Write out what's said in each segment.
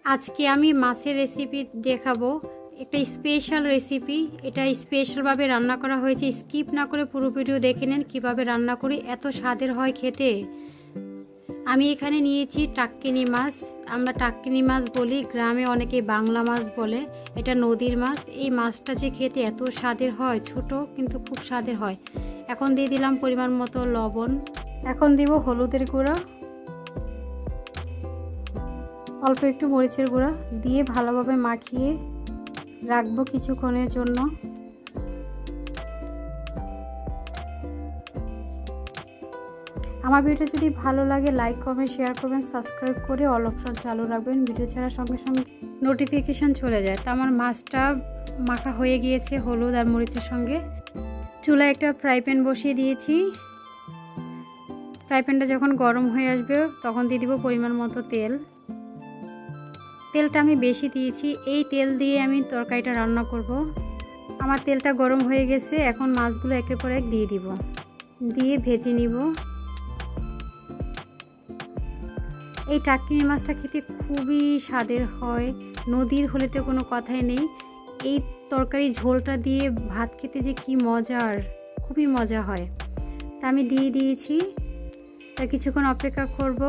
আজকে আমি মাছের রেসিপি দেখাবো, একটা স্পেশাল রেসিপি। এটা স্পেশালভাবে রান্না করা হয়েছে, স্কিপ না করে পুরো ভিডিও দেখে নেন কীভাবে রান্না করি, এত স্বাদের হয় খেতে। আমি এখানে নিয়েছি টাটকিনি মাছ, আমরা টাটকিনি মাছ বলি, গ্রামে অনেকে বাংলা মাছ বলে। এটা নদীর মাছ। এই মাছটা যে খেতে এত স্বাদের হয়, ছোট কিন্তু খুব স্বাদের হয়। এখন দিয়ে দিলাম পরিমাণ মতো লবণ, এখন দিব হলুদের গুঁড়া, অল্প একটু মরিচের গুঁড়া দিয়ে ভালোভাবে মাখিয়ে রাখবো কিছুক্ষণের জন্য। আমার ভিডিও যদি ভালো লাগে লাইক কমেন্ট শেয়ার করবেন, সাবস্ক্রাইব করে অল অপশন চালু রাখবেন, ভিডিও ছাড়ার সঙ্গে সঙ্গে নোটিফিকেশান চলে যায়। তো আমার মাছটা মাখা হয়ে গিয়েছে হলুদ আর মরিচের সঙ্গে। চুলায় একটা ফ্রাই প্যান বসিয়ে দিয়েছি। ফ্রাই প্যানটা যখন গরম হয়ে আসবে তখন দিয়ে দিব পরিমাণ মতো তেল। তেলটা আমি বেশি দিয়েছি, এই তেল দিয়ে আমি তরকারিটা রান্না করব। আমার তেলটা গরম হয়ে গেছে, এখন মাছগুলো একের পর এক দিয়ে দিব, দিয়ে ভেজে নিব। এই টাটকিনি মাছটা খেতে খুবই স্বাদের হয়, নদীর হলে তো কোনো কথাই নেই। এই তরকারি ঝোলটা দিয়ে ভাত খেতে যে কি মজার, খুবই মজা হয়। তা আমি দিয়ে দিয়েছি, তা কিছুক্ষণ অপেক্ষা করব।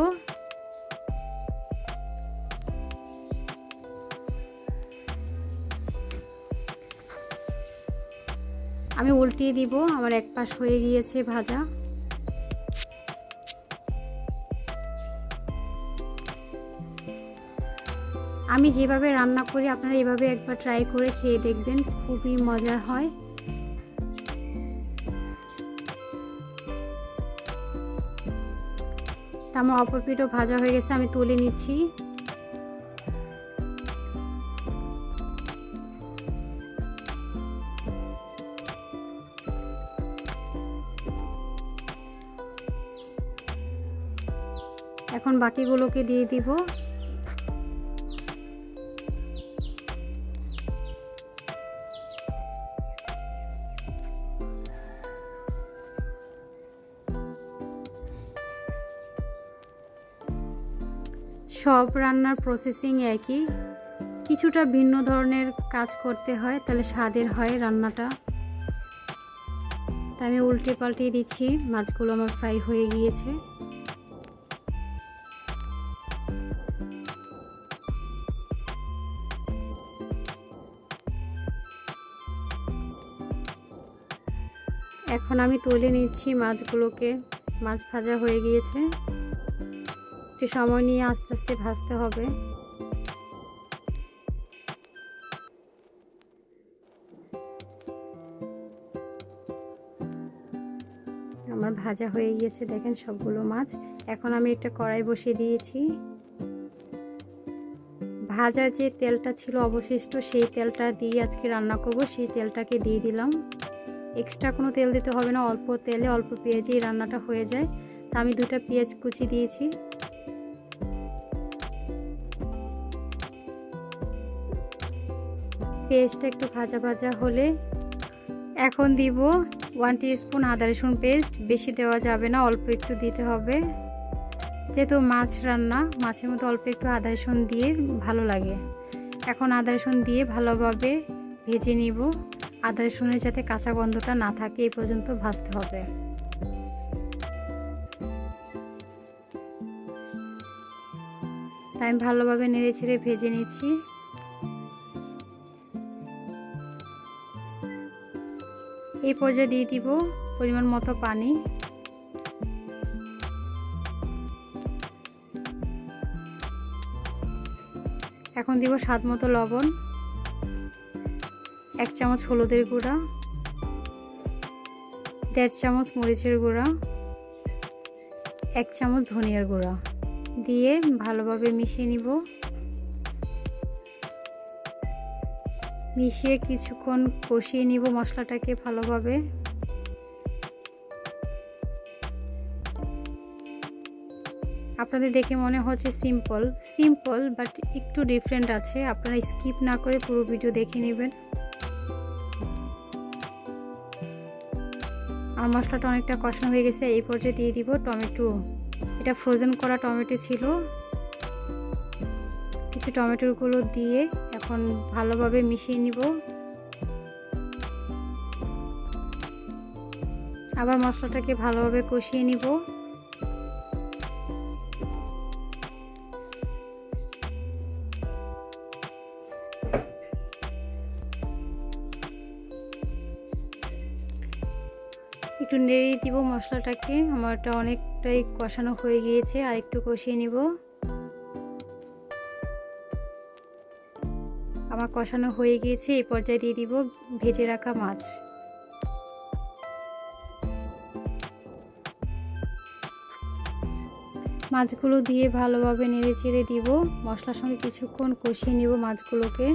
আমি উল্টিয়ে দিব, আমার এক পাশ হয়ে গিয়েছে ভাজা। আমি যেভাবে রান্না করি আপনারা এভাবে একবার ট্রাই করে খেয়ে দেখবেন, খুবই মজার হয়। তা আমার অপর পিঠও ভাজা হয়ে গেছে, আমি তুলে নিচ্ছি। এখন বাকিগুলোকে দিয়ে দিব। সব রান্নার প্রসেসিং একই, কিছুটা ভিন্ন ধরনের কাজ করতে হয়, তাহলে স্বাদের হয় রান্নাটা। তাই আমি উল্টে পাল্টে দিচ্ছি, মাছগুলো আমার ফ্রাই হয়ে গিয়েছে। এখন আমি তুলে নিচ্ছি মাছগুলোকে, মাছ ভাজা হয়ে গিয়েছে। একটু সময় নিয়ে আস্তে আস্তে ভাজতে হবে। আমার ভাজা হয়ে গিয়েছে, দেখেন সবগুলো মাছ। এখন আমি একটা কড়াই বসিয়ে দিয়েছি। ভাজার যে তেলটা ছিল অবশিষ্ট, সেই তেলটা দিয়ে আজকে রান্না করব, সেই তেলটাকে দিয়ে দিলাম। এক্সট্রা কোনো তেল দিতে হবে না, অল্প তেলে অল্প পেঁয়াজেই রান্নাটা হয়ে যায়। তা আমি 2টা পেঁয়াজ কুচি দিয়েছি। পেস্টটা একটু ভাজা ভাজা হলে এখন দিব 1 টিস্পুন আদা রসুন পেস্ট। বেশি দেওয়া যাবে না, অল্প একটু দিতে হবে, যেহেতু মাছ রান্না, মাছের মধ্যে অল্প একটু আদা রসুন দিয়ে ভালো লাগে। এখন আদা রসুন দিয়ে ভালোভাবে ভেজে নিব, আদা রসুনের যাতে কাঁচা গন্ধটা না থাকে এই পর্যন্ত ভাজতে হবে। তাই আমি ভালোভাবে নেড়ে ছেড়ে ভেজে নিচ্ছি। এই পর্যায়ে দিয়ে দিব পরিমাণ মতো পানি। এখন দিব স্বাদ মতো লবণ, 1 চামচ হলুদের গুঁড়া, 1.5 চামচ মরিচের গুঁড়া, 1 চামচ ধনিয়ার গুঁড়া দিয়ে ভালোভাবে মিশিয়ে নিব। মিশিয়ে কিছুক্ষণ কষিয়ে নিব মশলাটাকে ভালোভাবে। আপনাদের দেখে মনে হচ্ছে সিম্পল বাট একটু ডিফারেন্ট আছে, আপনারা স্কিপ না করে পুরো ভিডিও দেখে নেবেন। আর মশলাটা অনেকটা কষানো হয়ে গেছে। এই পর্যায়ে দিয়ে দিব টমেটো। এটা ফ্রোজেন করা টমেটো ছিল, কিছু টমেটোগুলো দিয়ে এখন ভালোভাবে মিশিয়ে নিব। আবার মশলাটাকে ভালোভাবে কষিয়ে নিব। একটু নেড়ে দিব মশলাটাকে। আমারটা অনেকটাই কষানো হয়ে গিয়েছে, আর একটু কষিয়ে নিব। আমার কষানো হয়ে গিয়েছে, এই পর্যায়ে দিয়ে দিব ভেজে রাখা মাছ। মাছগুলো দিয়ে ভালোভাবে নেড়ে চেড়ে দিব। মশলার সঙ্গে কিছুক্ষণ কষিয়ে নিব মাছগুলোকে।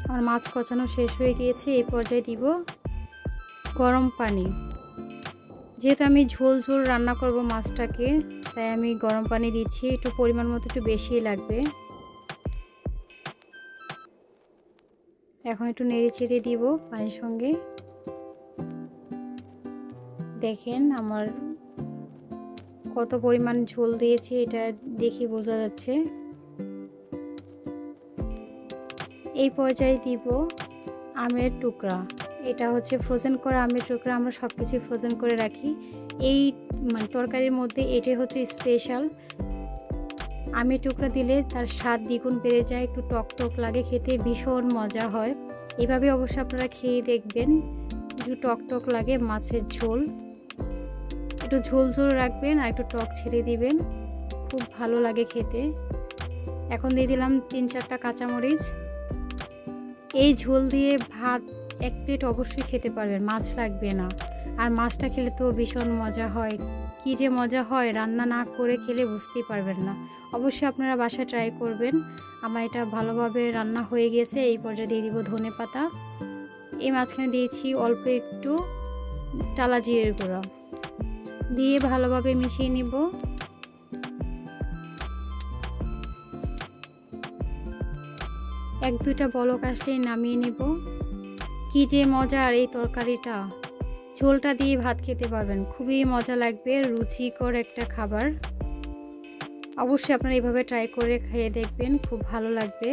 আমার মাছ কষানো শেষ হয়ে গিয়েছে, এই পর্যায়ে দিব গরম পানি। যেহেতু আমি ঝোল ঝোল রান্না করব মাছটাকে, তাই আমি গরম পানি দিচ্ছি। একটু পরিমাণ মতো একটু বেশিই লাগবে। এখন একটু নেড়ে চেড়ে দিব পানির সঙ্গে। দেখেন আমার কত পরিমাণ ঝোল দিয়েছি, এটা দেখে বোঝা যাচ্ছে। এই পর্যায়ে দিব আমের টুকরা। এটা হচ্ছে ফ্রোজেন করা আমের টুকরা। আমরা সব কিছু ফ্রোজেন করে রাখি। এই তরকারির মধ্যে এটাই হচ্ছে স্পেশাল। আমের টুকরা দিলে তার স্বাদ দ্বিগুণ বেড়ে যায়, একটু টক টক লাগে, খেতে ভীষণ মজা হয়। এভাবে অবশ্যই আপনারা খেয়ে দেখবেন। একটু টক টক লাগে মাছের ঝোল, একটু ঝোল ঝোল রাখবেন আর একটু টক ছেড়ে দিবেন, খুব ভালো লাগে খেতে। এখন দিয়ে দিলাম 3-4টা কাঁচামরিচ। এই ঝোল দিয়ে ভাত 1 প্লেট অবশ্যই খেতে পারবেন, মাছ লাগবে না। আর মাছটা খেলে তো ভীষণ মজা হয়। কি যে মজা হয়, রান্না না করে খেলে বুঝতেই পারবেন না। অবশ্যই আপনারা বাসায় ট্রাই করবেন। আমার এটা ভালোভাবে রান্না হয়ে গেছে। এই পর্যায়ে দিয়ে দিব ধনেপাতা। এই মাঝখানে দিয়েছি অল্প একটু টালা জিরের গুঁড়া দিয়ে ভালোভাবে মিশিয়ে নিব। এক দুইটা বলক আসলেই নামিয়ে নেব। কি যে মজার এই তরকারিটা, ঝোলটা দিয়ে ভাত খেতে পারবেন, খুবই মজা লাগবে, রুচিকর একটা খাবার। অবশ্যই আপনারা এইভাবে ট্রাই করে খেয়ে দেখবেন, খুব ভালো লাগবে।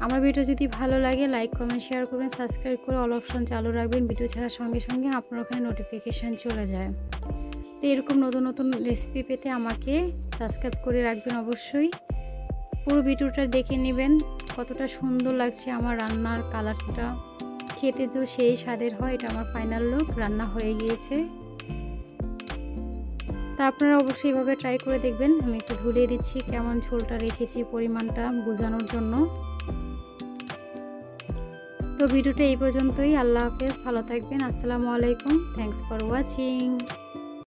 আমার ভিডিও যদি ভালো লাগে লাইক কমেন্ট শেয়ার করবেন, সাবস্ক্রাইব করে অল অপশন চালু রাখবেন। ভিডিও ছাড়ার সঙ্গে সঙ্গে আপনার ওখানে নোটিফিকেশান চলে যায়। তো এরকম নতুন নতুন রেসিপি পেতে আমাকে সাবস্ক্রাইব করে রাখবেন অবশ্যই। পুরো ভিডিওটা দেখে নেবেন, কতটা সুন্দর লাগছে আমার রান্নার কালারটা। খেতে তো সেই স্বাদের হয়। এটা আমার ফাইনাল লুক, রান্না হয়ে গিয়েছে। তা আপনারা অবশ্যই এভাবে ট্রাই করে দেখবেন। আমি একটু ধুলিয়ে দিচ্ছি কেমন ঝোলটা রেখেছি, পরিমাণটা বোঝানোর জন্য। তো ভিডিওটা এই পর্যন্তই। আল্লাহ হাফেজ, ভালো থাকবেন। আসসালামু আলাইকুম, থ্যাংকস ফর ওয়াচিং।